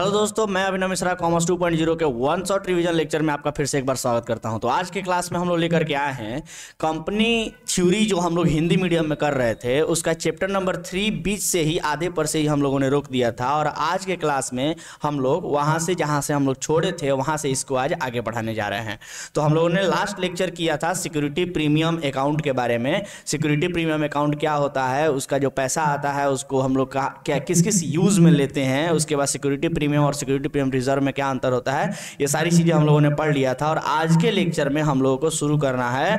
Hello दोस्तों, मैं अभिनव Mishra commerce 2.0 के वन शॉट रिवीजन लेक्चर में आपका फिर से एक बार स्वागत करता हूं। तो आज के क्लास में हम लोग लेकर के आए हैं कंपनी थ्योरी, जो हम लोग हिंदी मीडियम में कर रहे थे उसका चैप्टर नंबर 3 बीच से ही आधे पर से ही हम लोगों ने रोक दिया था। और आज के क्लास में हम लोग वहां से जहां से हम लोग छोड़े थे वहां से इसको आज आगे बढ़ाने जा रहे हैं। तो हम लोगों ने लास्ट लेक्चर किया था सिक्योरिटी प्रीमियम अकाउंट के बारे में। सिक्योरिटी प्रीमियम अकाउंट क्या होता है, उसका जो पैसा आता है उसको हम लोग क्या किस किस यूज में लेते हैं, उसके बाद सिक्योरिटी प्रीमियम और सिक्योरिटी प्रीमियम रिजर्व में क्या अंतर होता है, ये सारी चीजें हम लोगों ने पढ़ लिया था। और आज के लेक्चर में हम लोगों को शुरू करना है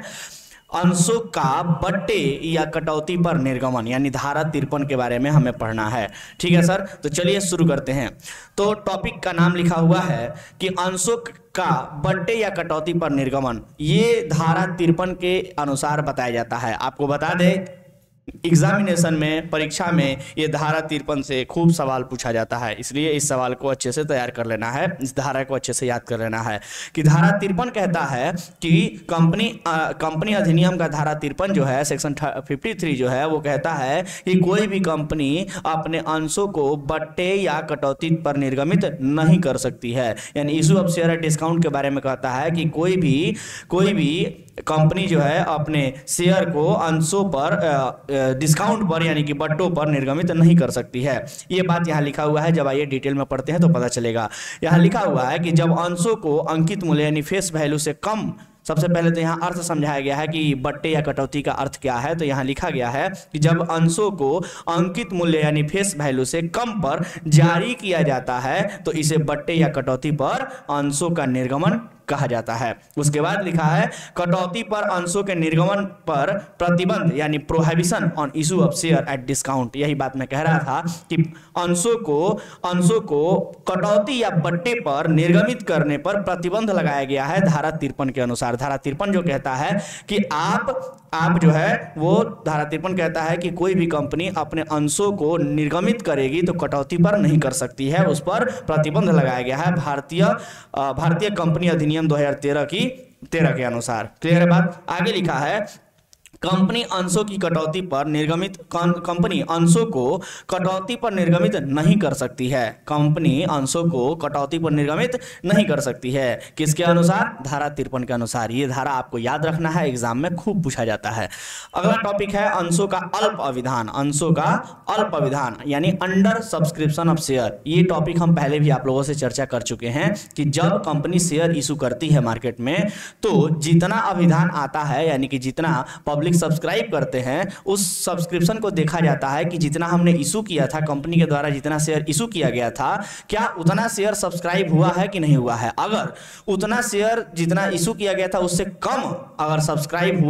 अंशों का बट्टे या कटौती पर निर्गमन, यानी धारा 53 के बारे में हमें पढ़ना है। ठीक है सर, तो चलिए शुरू करते हैं। तो टॉपिक का नाम लिखा हुआ है कि अंशों का बट्टे या कटौती पर निर्गमन, ये धारा 53 के अनुसार बताया जाता है। आपको बता दें एग्जामिनेशन में, परीक्षा में ये धारा 53 से खूब सवाल पूछा जाता है, इसलिए इस सवाल को अच्छे से तैयार कर लेना है, इस धारा को अच्छे से याद कर लेना है कि धारा 53 कहता है कि कंपनी अधिनियम का धारा 53 जो है सेक्शन 53 जो है वो कहता है कि कोई भी कंपनी अपने अंशों को बट्टे या कटौती पर निर्गमित नहीं कर सकती है। यानी issue of share at discount के बारे में कहता है कि कोई भी कंपनी जो है अपने शेयर को अंशों पर डिस्काउंट पर यानी कि बट्टों पर निर्गमित नहीं कर सकती है। ये बात यहाँ लिखा हुआ है, जब आइए डिटेल में पढ़ते हैं तो पता चलेगा। यहाँ लिखा हुआ है कि जब अंशों को अंकित मूल्य यानी फेस वैल्यू से कम, सबसे पहले तो यहाँ अर्थ समझाया गया है कि बट्टे या कटौती का अर्थ क्या है। तो यहाँ लिखा गया है कि जब अंशों को अंकित मूल्य यानी फेस वैल्यू से कम पर जारी किया जाता है तो इसे बट्टे या कटौती पर अंशों का निर्गमन कहा जाता है। उसके बाद लिखा है कटौती पर अंशों के निर्गमन पर प्रतिबंध यानी prohibition on issue of share at discount. यही बात मैं कह रहा था कि अंशों को कटौती या बट्टे पर निर्गमित करने पर प्रतिबंध लगाया गया है धारा 53 के अनुसार। धारा 53 जो कहता है कि आप जो है वो धारा 53 कहता है कि कोई भी कंपनी अपने अंशों को निर्गमित करेगी तो कटौती पर नहीं कर सकती है, उस पर प्रतिबंध लगाया गया है भारतीय कंपनी अधिनियम 2013 के अनुसार। क्लियर है बात? आगे लिखा है कंपनी अंशों की कटौती पर निर्गमित कंपनी अंशों को कटौती पर निर्गमित नहीं कर सकती है। कंपनी अंशों को कटौती पर निर्गमित नहीं कर सकती है। किसके अनुसार? धारा 53 के अनुसार। ये धारा आपको याद रखना है, एग्जाम में खूब पूछा जाता है। अगला टॉपिक है अंशों का अल्प अविधान। अंशों का अल्प अविधान यानी अंडर सब्सक्रिप्शन ऑफ शेयर। ये टॉपिक हम पहले भी आप लोगों से चर्चा कर चुके हैं कि जब कंपनी शेयर इशू करती है मार्केट में तो जितना अविधान आता है यानी कि जितना पब्लिक सब्सक्राइब करते हैं उस सब्सक्रिप्शन को देखा जाता है कि जितना हमने इशू किया था, कंपनी के द्वारा जितना शेयर इशू किया गया था, क्या उतना शेयर सब्सक्राइब हुआ है कि नहीं हुआ है। अगर उतना शेयर जितना इशू किया गया था उससे कम अगर सब्सक्राइब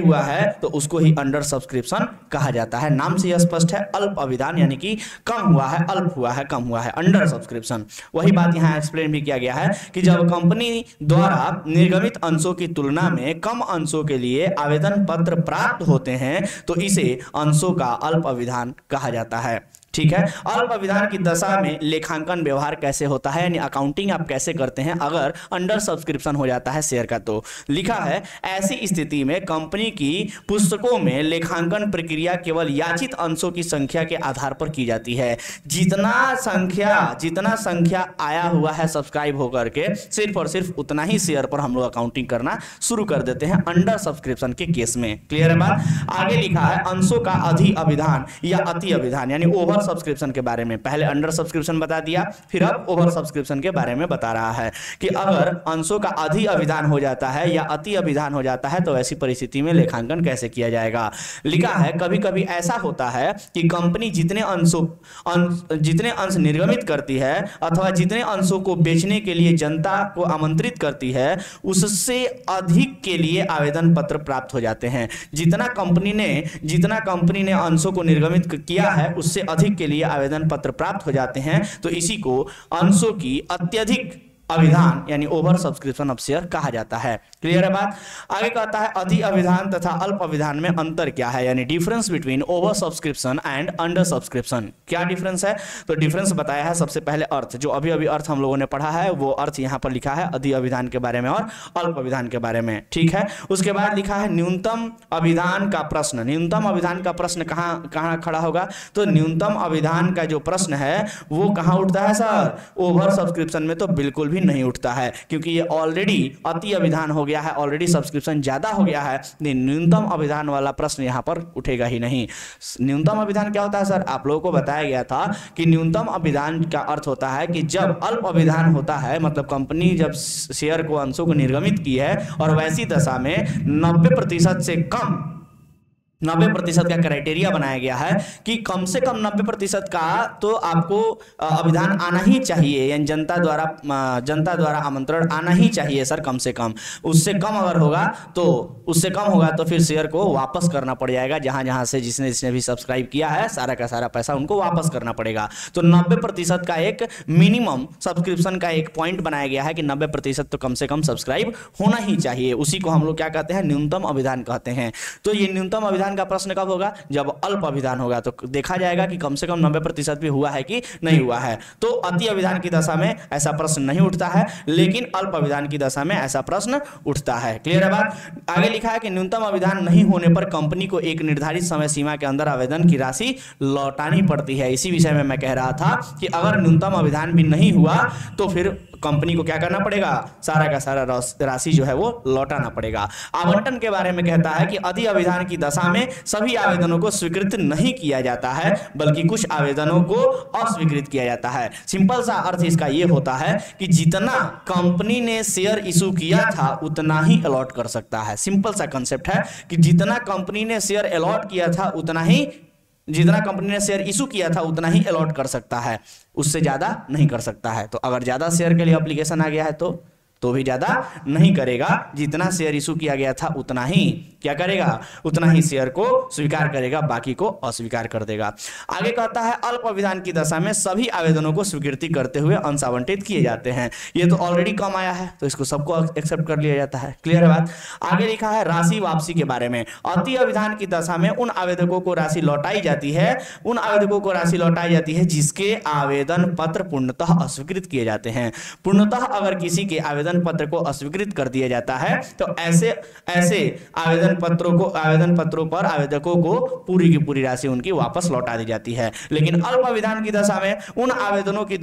हुआ है तो उसको ही अंडर सब्सक्रिप्शन कहा जाता है। नाम से यह स्पष्ट है, अल्प अविधान यानी कि कम हुआ है, अल्प हुआ है, कम हुआ है, अंडर सब्सक्रिप्शन। वही बात यहाँ एक्सप्लेन भी किया गया है कि जब कंपनी द्वारा निर्गमित अंशों की तुलना में कम अंशों के लिए आवेदन पत्र प्राप्त होते हैं तो इसे अंशों का अल्प अविधान कहा जाता है। ठीक है, अल्प अविधान की दशा में लेखांकन व्यवहार कैसे होता है यानी अकाउंटिंग आप कैसे करते हैं अगर अंडर सब्सक्रिप्शन हो जाता है शेयर का। तो लिखा है ऐसी स्थिति में कंपनी की पुस्तकों में लेखांकन प्रक्रिया केवल याचित अंशों की संख्या के आधार पर की जाती है। जितना संख्या आया हुआ है सब्सक्राइब होकर के सिर्फ और सिर्फ उतना ही शेयर पर हम लोग अकाउंटिंग करना शुरू कर देते हैं अंडर सब्सक्रिप्शन के केस में। क्लियर है बात? आगे लिखा है अंशों का अधि अविधान या अति अविधान यानी ओवर सब्सक्रिप्शन के बारे में। पहले अंडर सब्सक्रिप्शन बता दिया, फिर अब ओवर सब्सक्रिप्शन के बारे में बता रहा है कि अगर अंशों का अधि अविधान हो जाता है या अति अविधान हो जाता है तो ऐसी परिस्थिति में लेखांकन कैसे किया जाएगा। लिखा है कभी कभी ऐसा होता है कि कंपनी जितने अंश निर्गमित करती है अथवा जितने अंशों को बेचने के लिए जनता को आमंत्रित करती है उससे अधिक के लिए आवेदन पत्र प्राप्त हो जाते हैं। जितना कंपनी ने अंशों को निर्गमित किया है उससे अधिक के लिए आवेदन पत्र प्राप्त हो जाते हैं तो इसी को अंशों की अभिधान यानी ओवर सब्सक्रिप्शन ऑफ शेयर कहा जाता है। क्लियर है बात। आगे कहता है अधि अभिधान तथा अल्प अभिधान में अंतर क्या है, यानी difference between over subscription and under subscription. क्या डिफरेंस है, तो डिफरेंस बताया है सबसे पहले अर्थ, जो अभी अभी अर्थ हम लोगों ने पढ़ा है वो अर्थ यहाँ पर लिखा है अधि अभिधान के बारे में और अल्प अभिधान के बारे में। ठीक है, उसके बाद लिखा है न्यूनतम अभिधान का प्रश्न। न्यूनतम अभिधान का प्रश्न कहाँ खड़ा होगा, तो न्यूनतम अभिधान का जो प्रश्न है वो कहाँ उठता है सर, ओवर सब्सक्रिप्शन में तो बिल्कुल भी नहीं उठता है, क्योंकि ये ऑलरेडी अति अभिधान हो गया है, ऑलरेडी सब्सक्रिप्शन ज्यादा हो गया है। न्यूनतम अभिधान वाला प्रश्न यहाँ पर उठेगा ही नहीं। न्यूनतम अभिधान क्या होता है सर, आप लोगों को बताया गया था कि न्यूनतम अभिधान का अर्थ होता है कि जब अल्प अभिधान होता है, मतलब कंपनी जब शेयर को अंशों को निर्गमित की है और वैसी दशा में 90% से कम 90% का क्राइटेरिया बनाया गया है कि कम से कम 90% का तो आपको अभिधान आना ही चाहिए, यानी जनता द्वारा आमंत्रण आना ही चाहिए सर, कम से कम। उससे कम अगर होगा तो फिर शेयर को वापस करना पड़ जाएगा, जहां से जिसने भी सब्सक्राइब किया है सारा का सारा पैसा उनको वापस करना पड़ेगा। तो 90% का एक मिनिमम सब्सक्रिप्शन का एक पॉइंट बनाया गया है कि 90% तो कम से कम सब्सक्राइब होना ही चाहिए। उसी को हम लोग क्या कहते हैं, न्यूनतम अभिधान कहते हैं। तो ये न्यूनतम अभिधान का प्रश्न कब होगा, जब अल्प अभिधान होगा, तो देखा जाएगा कि कम से कम 90% भी हुआ है कि नहीं हुआ है। तो अति अभिधान की दशा में ऐसा प्रश्न नहीं उठता है, लेकिन अल्प अभिधान की दशा में ऐसा प्रश्न उठता है। क्लियर है बात। आगे लिखा है कि न्यूनतम अभिधान नहीं होने पर कंपनी को एक निर्धारित समय सीमा के अंदर आवेदन की राशि लौटानी पड़ती है। इसी विषय में मैं कह रहा था कि अगर न्यूनतम अभिधान भी नहीं हुआ तो फिर कंपनी को क्या करना पड़ेगा, सारा का सारा राशि जो है वो लौटाना पड़ेगा। आवंटन के बारे में कहता है कि अधि अभिधान की दशा में सभी आवेदनों को स्वीकृत नहीं किया जाता है, बल्कि कुछ आवेदनों को अस्वीकृत किया जाता है। सिंपल सा अर्थ इसका ये होता है कि जितना कंपनी ने शेयर इशू किया था उतना ही अलॉट कर सकता है। सिंपल सा कंसेप्ट है कि जितना कंपनी ने शेयर अलॉट किया था उतना ही, जितना कंपनी ने शेयर इशू किया था उतना ही अलॉट कर सकता है, उससे ज्यादा नहीं कर सकता है। तो अगर ज्यादा शेयर के लिए एप्लीकेशन आ गया है तो भी ज्यादा नहीं करेगा, जितना शेयर इशू किया गया था उतना ही क्या करेगा, उतना ही शेयर को स्वीकार करेगा, बाकी को अस्वीकार कर देगा। आगे कहता है अल्प अभिधान की दशा में सभी आवेदनों को स्वीकृति करते हुए अंश आवंटित किए जाते हैं। ये तो ऑलरेडी कम आया है तो इसको सबको एक्सेप्ट कर लिया जाता है। क्लियर है बात। आगे लिखा है राशि वापसी के बारे में। अति अभिधान की दशा में उन आवेदकों को राशि लौटाई जाती है जिसके आवेदन पत्र पूर्णतः अस्वीकृत किए जाते हैं। पूर्णतः अगर किसी के आवेदन पत्र को अस्वीकृत कर दिया जाता है तो ऐसे आवेदन पत्रों पर आवेदकों को पूरी की पूरी राशि उनकी वापस लौटा दी जाती है। लेकिन अल्प अभिधान की दशा में उन आवेदनों की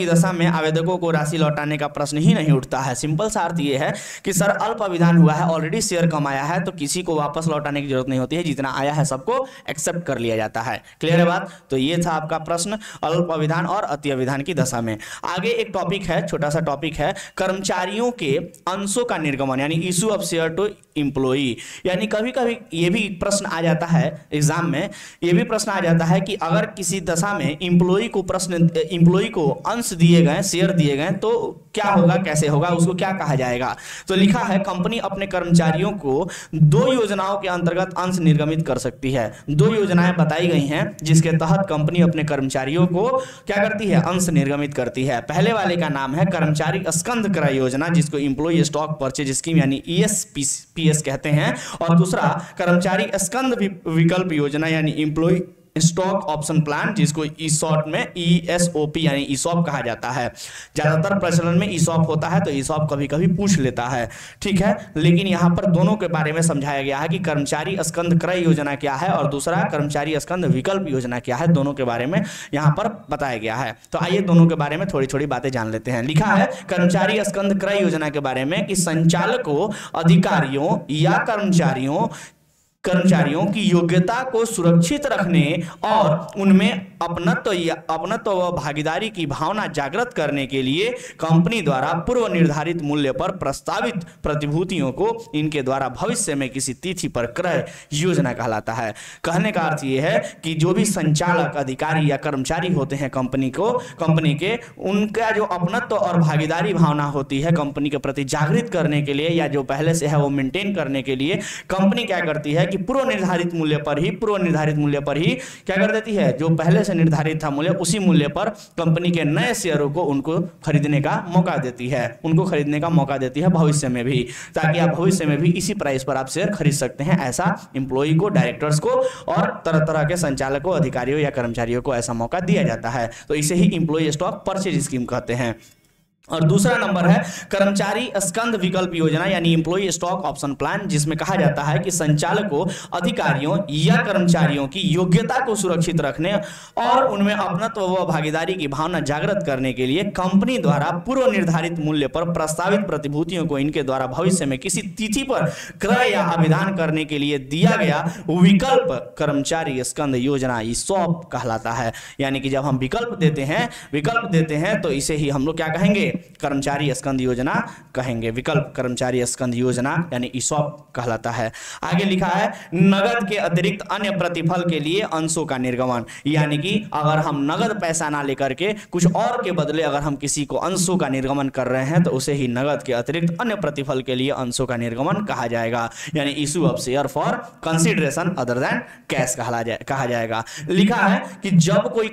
दशा में आवेदकों को राशि लौटाने का प्रश्न ही नहीं उठता है। सिंपल सा अर्थ ये है कि सर अल्प अभिधान हुआ है, ऑलरेडी शेयर कम आया है, तो किसी को वापस लौटाने की जरूरत नहीं होती है, जितना आया है सबको एक्सेप्ट कर लिया जाता है। क्लियर है बात। तो ये था आपका प्रश्न अल्प अभिधान और अति अभिधान की दशा में। आगे एक टॉपिक है, छोटा सा टॉपिक है, कर्मचारियों के अंशों का निर्गमन, यानी issue of share to employee. यानी कभी कभी ये भी प्रश्न आ जाता है एग्जाम में, ये भी प्रश्न आ जाता है कि अगर किसी दशा में इंप्लॉई को अंश दिए गए, शेयर दिए गए, तो क्या होगा, कैसे होगा, उसको क्या कहा जाएगा। तो लिखा है कंपनी अपने कर्मचारियों को 2 योजनाओं के अंतर्गत अंश निर्गमित कर सकती है। 2 योजनाएं बताई गई हैं जिसके तहत कंपनी अपने कर्मचारियों को क्या करती है, अंश निर्गमित करती है। पहले वाले का नाम है कर्मचारी स्कंध क्रय योजना, जिसको इंप्लॉई स्टॉक परचेज स्कीम यानी ESPS कहते हैं, और दूसरा कर्मचारी स्कंध विकल्प योजना यानी इंप्लॉई स्टॉक ऑप्शन प्लान, जिसको शॉर्ट में ESOP यानी ESOP कहा जाता है। ज्यादातर प्रचलन में ESOP होता है, तो ESOP कभी कभी पूछ लेता है, ठीक है। लेकिन यहाँ पर दोनों के बारे में समझाया गया है कि कर्मचारी स्कंध क्रय योजना क्या है और दूसरा कर्मचारी स्कंध विकल्प योजना क्या है, दोनों के बारे में यहाँ पर बताया गया है। तो आइए दोनों के बारे में थोड़ी थोड़ी बातें जान लेते हैं। लिखा है कर्मचारी स्कंध क्रय योजना के बारे में कि संचालकों, अधिकारियों या कर्मचारियों की योग्यता को सुरक्षित रखने और उनमें अपनत्व व भागीदारी की भावना जागृत करने के लिए कंपनी द्वारा पूर्व निर्धारित मूल्य पर प्रस्तावित प्रतिभूतियों को इनके द्वारा भविष्य में किसी तिथि पर क्रय योजना कहलाता है। कहने का अर्थ यह है कि जो भी संचालक, अधिकारी या कर्मचारी होते हैं कंपनी के, उनका जो अपनत्व और भागीदारी भावना होती है कंपनी के प्रति जागृत करने के लिए, या जो पहले से है वो मेंटेन करने के लिए कंपनी क्या करती है कि पूर्व निर्धारित मूल्य पर ही क्या कर देती है, जो पहले से निर्धारित था मूल्य उसी मूल्य पर कंपनी के नए शेयरों को उनको खरीदने का मौका देती है भविष्य में भी, ताकि आप भविष्य में भी इसी प्राइस पर आप शेयर खरीद सकते हैं। ऐसा एम्प्लॉय को, डायरेक्टर्स को और तरह तरह के संचालकों, अधिकारियों या कर्मचारियों को ऐसा मौका दिया जाता है। तो इसे ही एम्प्लॉय स्टॉक परचेज स्कीम कहते हैं। और दूसरा नंबर है कर्मचारी स्कंद विकल्प योजना यानी एम्प्लॉय स्टॉक ऑप्शन प्लान, जिसमें कहा जाता है कि संचालकों, अधिकारियों या कर्मचारियों की योग्यता को सुरक्षित रखने और उनमें अपनत्व व भागीदारी की भावना जागृत करने के लिए कंपनी द्वारा पूर्व निर्धारित मूल्य पर प्रस्तावित प्रतिभूतियों को इनके द्वारा भविष्य में किसी तिथि पर क्रय या आवेदन करने के लिए दिया गया विकल्प कर्मचारी स्कंद योजना ईसॉप कहलाता है। यानी कि जब हम विकल्प देते हैं तो इसे ही हम लोग क्या कहेंगे, कर्मचारी स्कंद योजना कहेंगे। विकल्प कर्मचारी स्कंद योजना यानी ईसॉप कहलाता है। आगे लिखा है नगद के अतिरिक्त अन्य प्रतिफल के लिए अंशों का निर्गमन, यानी कि अगर हम नगद पैसा ना लेकर के कुछ और के बदले अगर हम किसी को अंशों का निर्गमन कर रहे हैं तो उसे ही नगद के अतिरिक्त अन्य प्रतिफल के लिए अंशों का निर्गमन कहा जाएगा, यानी issue of share for consideration other than cash कहा जाएगा। लिखा है कि जब कोई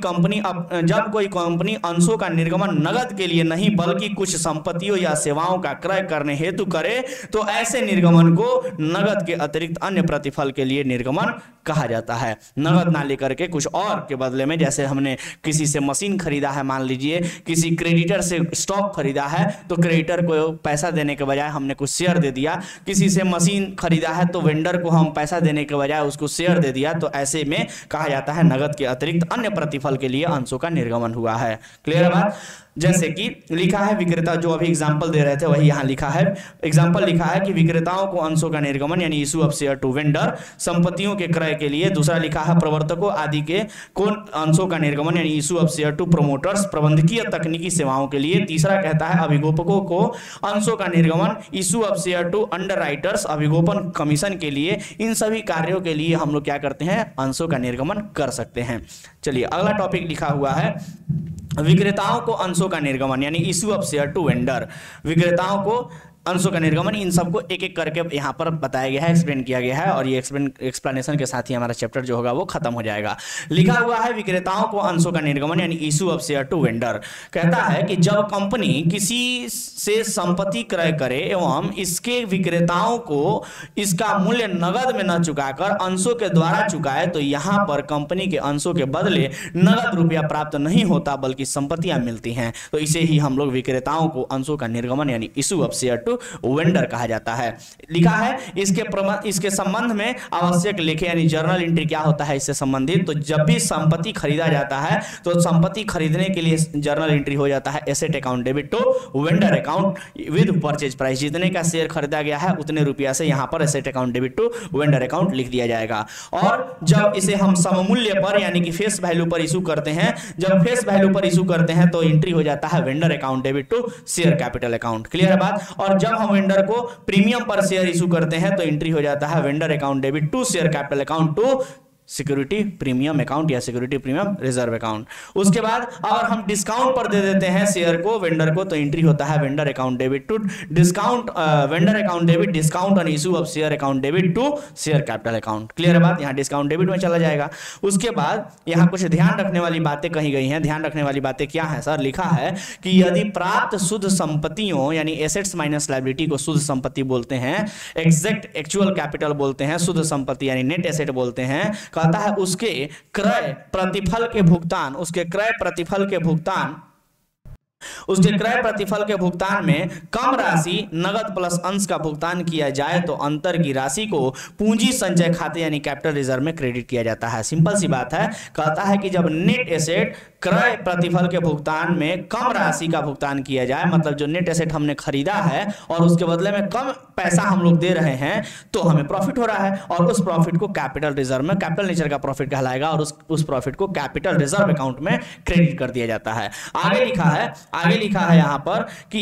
कंपनी अंशों का निर्गमन नगद के लिए नहीं बल्कि कुछ संपत्तियों या सेवाओं का क्रय करने हेतु करे तो ऐसे निर्गमन को नगद के अतिरिक्त अन्य प्रतिफल के लिए निर्गमन कहा जाता है। नगद ना लेकर के कुछ और के बदले में, जैसे हमने किसी से मशीन खरीदा है, मान लीजिए किसी क्रेडिटर से स्टॉक खरीदा है तो क्रेडिटर को पैसा देने के बजाय हमने कुछ शेयर दे दिया, किसी से मशीन खरीदा है तो वेंडर को हम पैसा देने के बजाय उसको शेयर दे दिया, तो ऐसे में कहा जाता है नगद के अतिरिक्त अन्य प्रतिफल के लिए अंशों का निर्गमन हुआ है। क्लियर है बात? जैसे कि लिखा है विक्रेता, जो अभी एग्जांपल दे रहे थे वही यहां लिखा है, एग्जांपल लिखा है कि विक्रेताओं को अंशों का निर्गमन यानी issue of share to vendor संपत्तियों के क्रय के लिए। दूसरा लिखा है प्रवर्तकों आदि के कौन अंशों का निर्गमन यानी issue of share to promoters प्रबंधकीय तकनीकी सेवाओं के लिए। तीसरा कहता है अभिगोपकों को अंशों का निर्गमन issue of share to underwriters अभिगोपन कमीशन के लिए। इन सभी कार्यों के लिए हम लोग क्या करते हैं, अंशों का निर्गमन कर सकते हैं। चलिए अगला टॉपिक लिखा हुआ है विक्रेताओं को अंशों का निर्गमन यानी issue of share to vendor. विक्रेताओं को अंशों का निर्गमन, इन सबको एक एक करके यहाँ पर बताया गया है, एक्सप्लेन किया गया है और ये एक्सप्लेनेशन के साथ ही हमारा चैप्टर जो होगा वो खत्म हो जाएगा। लिखा हुआ है विक्रेताओं को अंशों का निर्गमन यानी issue of share to vendor. कहता है कि जब कंपनी किसी से संपत्ति क्रय करे एवं इसके विक्रेताओं को इसका मूल्य नगद में न चुकाकर अंशों के द्वारा चुकाए तो यहाँ पर कंपनी के अंशों के बदले नगद रुपया प्राप्त नहीं होता बल्कि संपत्तियां मिलती हैं। तो इसे ही हम लोग विक्रेताओं को अंशों का निर्गमन यानी इशू ऑफ शेयर वेंडर कहा जाता है। लिखा है इसके संबंध में आवश्यक लेखे यानी जर्नल एंट्री क्या होता है इससे संबंधित। तो जब भी संपत्ति खरीदा जाता है तो संपत्ति खरीदने के लिए जर्नल एंट्री हो जाता है asset account debit to vendor account with purchase price. जितने का शेयर खरीदा गया है उतने रुपया से यहां पर asset account debit to vendor account लिख दिया जाएगा। और जब इसे हम सममूल्य पर यानी कि फेस वैल्यू पर इशू करते हैं, जब फेस वैल्यू पर इशू करते हैं तो एंट्री हो जाता है vendor account debit to share capital account. Clear है बात? और जब हम वेंडर को प्रीमियम पर शेयर इशू करते हैं तो एंट्री हो जाता है vendor account debit to share capital account to security premium account या सिक्योरिटी प्रीमियम रिजर्व अकाउंट। उसके बाद अगर हम डिस्काउंट पर दे देते हैं शेयर को वेंडर को तो एंट्री होता है vendor account debit to discount vendor account debit discount on issue of share account debit to share capital account. Clear है बात? यहां डिस्काउंट डेबिट में चला जाएगा। उसके बाद यहां कुछ ध्यान रखने वाली बातें कही गई हैं। ध्यान रखने वाली बातें क्या है सर? लिखा है कि यदि प्राप्त शुद्ध संपत्तियों यानी एसेट्स माइनस लायबिलिटी को शुद्ध संपत्ति बोलते हैं, एग्जैक्ट एक्चुअल कैपिटल बोलते हैं, शुद्ध संपत्ति यानी नेट एसेट बोलते हैं। कहता है उसके क्रय प्रतिफल के भुगतान उसके क्रय प्रतिफल के भुगतान में कम राशि नगद प्लस अंश का भुगतान किया जाए तो अंतर की राशि को पूंजी संचय खाते यानी कैपिटल रिजर्व में क्रेडिट किया जाता है। सिंपल सी बात है। कहता है कि जब नेट एसेट क्रय प्रतिफल के भुगतान में कम राशि का भुगतान किया जाए, मतलब जो नेट एसेट हमने खरीदा है और उसके बदले में कम पैसा हम लोग दे रहे हैं तो हमें प्रॉफिट हो रहा है और उस प्रॉफिट को कैपिटल रिजर्व में कैपिटल नेचर का प्रॉफिट कहलाएगा और उस प्रॉफिट को कैपिटल रिजर्व अकाउंट में क्रेडिट कर दिया जाता है। आगे लिखा है यहां पर कि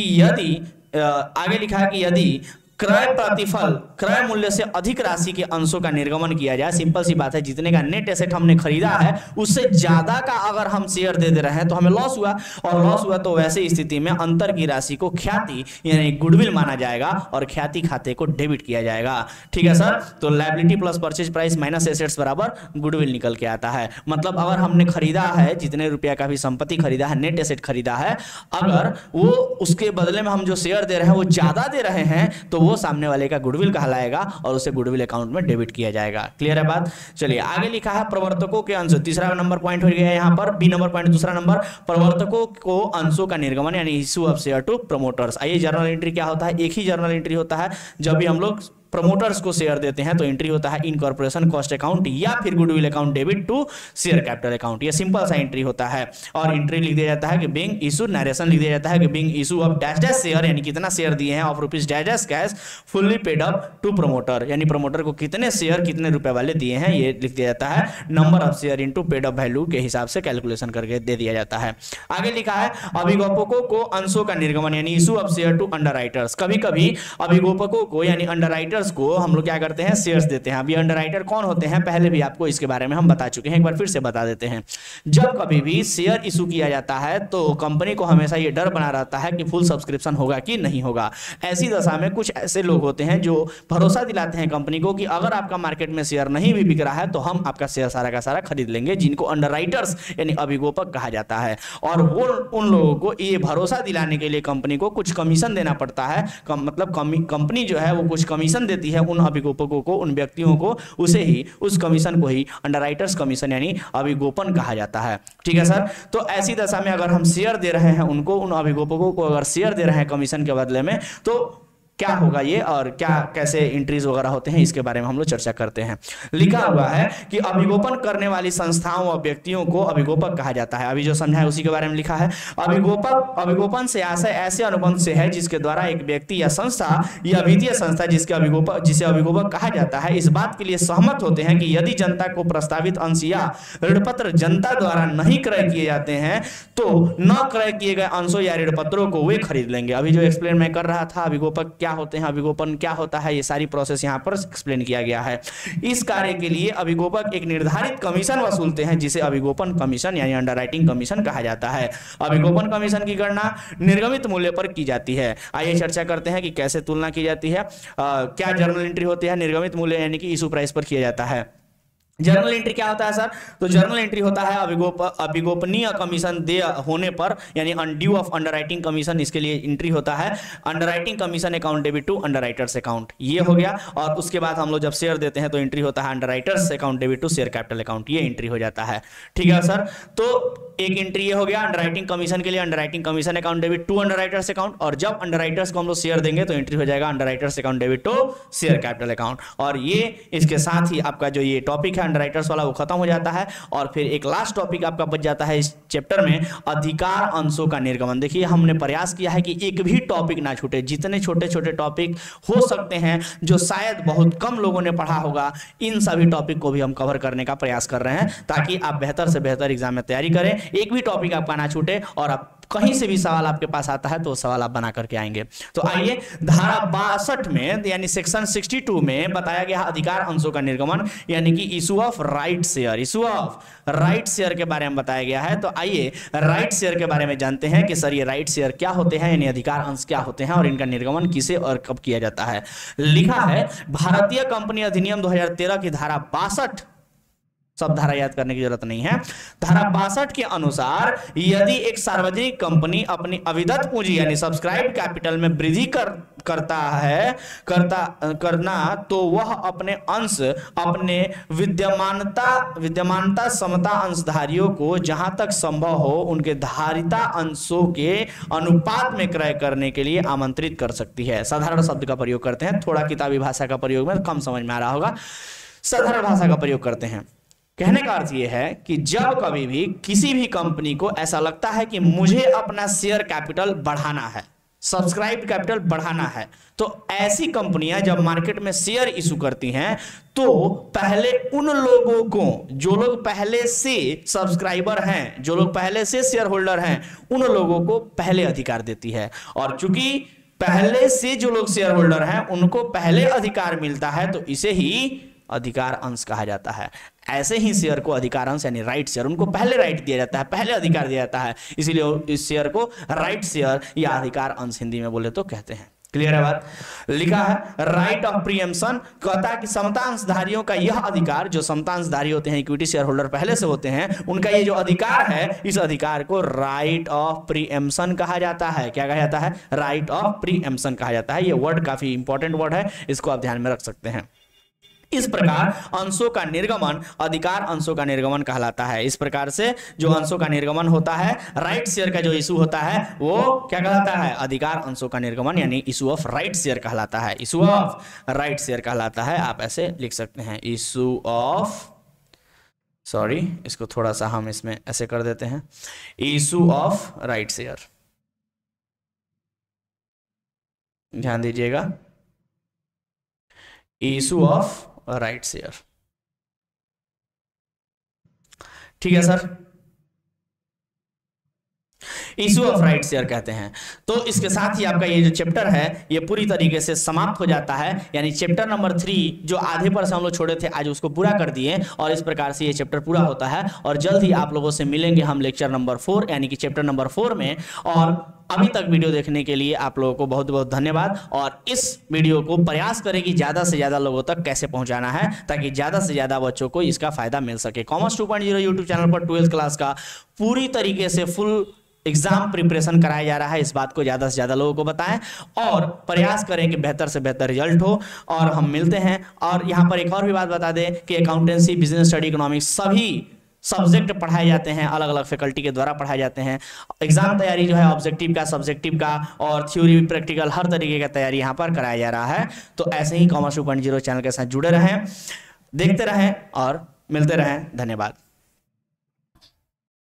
यदि क्रय प्रतिफल, क्रय मूल्य से अधिक राशि के अंशों का निर्गमन किया जाए। सिंपल सी बात है, जितने का नेट एसेट हमने खरीदा है उससे ज्यादा का अगर हम शेयर दे रहे हैं तो हमें लॉस हुआ, और लॉस हुआ तो वैसे स्थिति में अंतर की राशि को ख्याति यानी गुडविल माना जाएगा और ख्याति खाते को डेबिट किया जाएगा। ठीक है सर, तो liability plus purchase price minus assets बराबर गुडविल निकल के आता है। मतलब अगर हमने खरीदा है, जितने रुपया का भी संपत्ति खरीदा है, नेट एसेट खरीदा है, अगर वो उसके बदले में हम जो शेयर दे रहे हैं वो ज्यादा दे रहे हैं तो वो सामने वाले का गुडविल कहलाएगा और उसे गुडविल अकाउंट में डेबिट किया जाएगा। क्लियर है बात? चलिए आगे लिखा है प्रवर्तकों के अंश, तीसरा नंबर पॉइंट हो गया यहाँ पर, बी नंबर पॉइंट दूसरा नंबर, प्रवर्तकों को अंशों का निर्गमन यानी issue of share to promoters. आइए जर्नल एंट्री क्या होता है? एक ही जर्नल एंट्री होता है जब भी हम लोग प्रमोटर्स को शेयर देते हैं तो एंट्री होता है इनकॉर्पोरेशन कॉस्ट अकाउंट या फिर goodwill account debit to share capital account. ये सिंपल सा एंट्री होता है और एंट्री लिख दिया जाता है कि बीइंग इशू, नरेशन लिख दिया जाता है कि being issue of dash dash share यानी कितना शेयर दिए हैं of rupees dash dash cash fully paid up to promoter यानी प्रमोटर को कितने शेयर कितने रुपए वाले दिए हैं ये लिख दिया जाता है। Number of share into paid up value के हिसाब से कैलकुलेशन करके दे दिया जाता है। आगे लिखा है अभिगोपकों को अंशों का निर्गमन यानी issue of share to underwriters. कभी कभी अभिगोपकों को यानी अंडरराइटर्स को हम लोग क्या करते हैं? शेयर्स देते हैं। अभी अंडरराइटर कौन होते हैं पहले भी आपको इसके बारे में हम बता चुके हैं, एक बार फिर से बता देते हैं। जब कभी भी शेयर इशू किया जाता है तो कंपनी को हमेशा ये डर बना रहता है कि फुल सब्सक्रिप्शन होगा कि नहीं होगा। ऐसी दशा में कुछ ऐसे लोग होते हैं जो भरोसा दिलाते हैं कंपनी को कि अगर आपका मार्केट में शेयर नहीं भी बिक रहा है तो हम आपका शेयर सारा का सारा खरीद लेंगे, जिनको अंडरराइटर्स यानी अभिगोपक कहा जाता है। और वो उन लोगों को ये भरोसा दिलाने के लिए कंपनी को कुछ कमीशन देना पड़ता है। मतलब कंपनी जो है वो कुछ कमीशन देती है उन अभिगोपकों को, उन व्यक्तियों को, उसे ही उस कमीशन को ही अंडरराइटर्स कमीशन यानी अभिगोपन कहा जाता है। ठीक है सर, तो ऐसी दशा में अगर हम शेयर दे रहे हैं उनको, उन अभिगोपकों को अगर शेयर दे रहे हैं कमीशन के बदले में तो क्या होगा ये और क्या कैसे एंट्रीज वगैरह होते हैं इसके बारे में हम लोग चर्चा करते हैं। लिखा हुआ है कि अभिगोपन करने वाली संस्थाओं और व्यक्तियों को अभिगोपक कहा जाता है। अभी जो समझा है उसी के बारे में लिखा है। अभिगोपन से आशय ऐसे अनुबंध से है जिसके द्वारा एक व्यक्ति या संस्था या वित्तीय संस्था जिसे अभिगोपक कहा जाता है इस बात के लिए सहमत होते हैं कि यदि जनता को प्रस्तावित अंश या ऋणपत्र जनता द्वारा नहीं क्रय किए जाते हैं तो न क्रय किए गए अंशों या ऋणपत्रों को वे खरीद लेंगे। अभी जो एक्सप्लेन मैं कर रहा था अभिगोपक क्या होते हैं, अभिगोपन क्या होता है, ये सारी प्रोसेस यहाँ पर एक्सप्लेन किया गया है। इस कार्य के लिए अभिगोपक एक निर्धारित कमीशन वसूलते हैं जिसे अभिगोपन कमीशन यानी अंडरराइटिंग कमीशन कहा जाता है। अभिगोपन कमीशन की गणना निर्गमित मूल्य पर की जाती है। आइए चर्चा करते हैं कि कैसे तुलना की जाती है। क्या जर्नल एंट्री होती है? निर्गमित मूल्य यानी कि इशू प्राइस पर किया जाता है। जर्नल एंट्री क्या होता है सर? तो जर्नल एंट्री होता है अभिगोपनीय कमीशन दे होने पर यानी ड्यू ऑफ अंडरराइटिंग कमीशन, इसके लिए एंट्री होता है underwriting commission account debit to underwriters account. ये हो गया। और उसके बाद हम लोग जब शेयर देते हैं तो एंट्री होता है underwriters account debit to share capital account, ये एंट्री हो जाता है। ठीक है सर, तो एक एंट्री ये हो गया अंडरराइटिंग कमीशन के लिए underwriting commission account debit to underwriters account, और जब अंडरराइटर्स को हम लोग शेयर देंगे तो एंट्री हो जाएगा underwriters account debit to share capital account. और ये इसके साथ ही आपका जो ये टॉपिक है अंडरराइटर्स वाला वो खत्म हो जाता है। और फिर एक लास्ट टॉपिक आपका बच जाता है इस चैप्टर में, अधिकार अंशों का निर्गमन। देखिए हमने प्रयास किया है कि एक भी टॉपिक ना छूटे, जितने छोटे छोटे टॉपिक हो सकते हैं जो शायद बहुत कम लोगों ने पढ़ा होगा, इन सभी टॉपिक को भी हम कवर करने का प्रयास कर रहे हैं ताकि आप बेहतर से बेहतर एग्जाम में तैयारी करें, एक भी टॉपिक आपका ना छूटे और आप कहीं से भी सवाल आपके पास आता है तो सवाल आप बना करके आएंगे। तो आइए धारा 62 में यानी सेक्शन 62 में बताया गया अधिकार अंशों का निर्गमन यानी कि issue of right share, issue of right share के बारे में बताया गया है। तो आइए राइट शेयर के बारे में जानते हैं कि सर ये राइट शेयर क्या होते हैं, यानी अधिकार अंश क्या होते हैं और इनका निर्गमन किसे और कब किया जाता है। लिखा है भारतीय कंपनी अधिनियम 2013 की धारा 62, सब धारा याद करने की जरूरत नहीं है। धारा 62 के अनुसार यदि एक सार्वजनिक कंपनी अपनी अविदत पूंजी यानी सब्सक्राइब कैपिटल में वृद्धि करना तो वह अपने अंश अपने विद्यमानता समता अंशधारियों को जहां तक संभव हो उनके धारिता अंशों के अनुपात में क्रय करने के लिए आमंत्रित कर सकती है। साधारण शब्द का प्रयोग करते हैं, थोड़ा किताबी भाषा का प्रयोग में कम समझ में आ रहा होगा, साधारण भाषा का प्रयोग करते हैं। कहने का अर्थ यह है कि जब कभी भी किसी भी कंपनी को ऐसा लगता है कि मुझे अपना शेयर कैपिटल बढ़ाना है, सब्सक्राइब कैपिटल बढ़ाना है, तो ऐसी कंपनियां जब मार्केट में शेयर इशू करती हैं तो पहले उन लोगों को जो लोग पहले से सब्सक्राइबर हैं, जो लोग पहले से शेयर होल्डर हैं, उन लोगों को पहले अधिकार देती है। और चूंकि पहले से जो लोग शेयर होल्डर हैं उनको पहले अधिकार मिलता है, तो इसे ही अधिकार अंश कहा जाता है। ऐसे ही शेयर को अधिकार अंश यानी राइट शेयर, उनको पहले राइट दिया जाता है, पहले अधिकार दिया जाता है, इसीलिए इस शेयर को राइट शेयर या अधिकार अंश हिंदी में बोले तो कहते हैं। क्लियर है बात? लिखा है राइट ऑफ प्रीएम्पशन, कहता है कि समतांशधारियों का यह अधिकार, जो समतांशधारी होते हैं, इक्विटी शेयर होल्डर पहले से होते हैं, उनका ये जो अधिकार है, इस अधिकार को राइट ऑफ प्रीएम्पशन कहा जाता है। क्या कहा जाता है? राइट ऑफ प्रीएम्पशन कहा जाता है। ये वर्ड काफी इंपॉर्टेंट वर्ड है, इसको आप ध्यान में रख सकते हैं। इस प्रकार अंशों का निर्गमन अधिकार अंशों का निर्गमन कहलाता है। इस प्रकार से जो अंशों का निर्गमन होता है, राइट शेयर का जो इशू होता है, वो क्या कहलाता है? अधिकार अंशों का निर्गमन यानी इशू ऑफ राइट शेयर कहलाता है। इशू ऑफ राइट शेयर कहलाता है। आप ऐसे लिख सकते हैं, इशू ऑफ, सॉरी इसको थोड़ा सा हम इसमें ऐसे कर देते हैं, इशू ऑफ राइट शेयर। ध्यान दीजिएगा, इशू ऑफ राइट शेयर। ठीक है sir, issue of right share कहते हैं। तो इसके साथ ही आपका ये जो चैप्टर है ये पूरी तरीके से समाप्त हो जाता है, यानी चैप्टर नंबर 3 जो आधे पर से हम लोग छोड़े थे, आज उसको पूरा कर दिए, और इस प्रकार से ये चैप्टर पूरा होता है। और जल्द ही आप लोगों से मिलेंगे हम लेक्चर नंबर 4 यानी कि चैप्टर नंबर 4 में। और अभी तक वीडियो देखने के लिए आप लोगों को बहुत बहुत धन्यवाद। और इस वीडियो को प्रयास करें कि ज़्यादा से ज़्यादा लोगों तक कैसे पहुंचाना है, ताकि ज़्यादा से ज़्यादा बच्चों को इसका फायदा मिल सके। कॉमर्स 2.0 यूट्यूब चैनल पर 12th क्लास का पूरी तरीके से फुल एग्जाम प्रिपरेशन कराया जा रहा है। इस बात को ज़्यादा से ज़्यादा लोगों को बताएं और प्रयास करें कि बेहतर से बेहतर रिजल्ट हो। और हम मिलते हैं। और यहाँ पर एक और भी बात बता दें कि अकाउंटेंसी, बिजनेस स्टडी, इकोनॉमिक्स सभी सब्जेक्ट पढ़ाए जाते हैं, अलग अलग फैकल्टी के द्वारा पढ़ाए जाते हैं। एग्जाम तैयारी जो है ऑब्जेक्टिव का, सब्जेक्टिव का और थ्योरी, प्रैक्टिकल, हर तरीके का तैयारी यहाँ पर कराया जा रहा है। तो ऐसे ही कॉमर्स 2.0 चैनल के साथ जुड़े रहें, देखते रहें और मिलते रहें। धन्यवाद।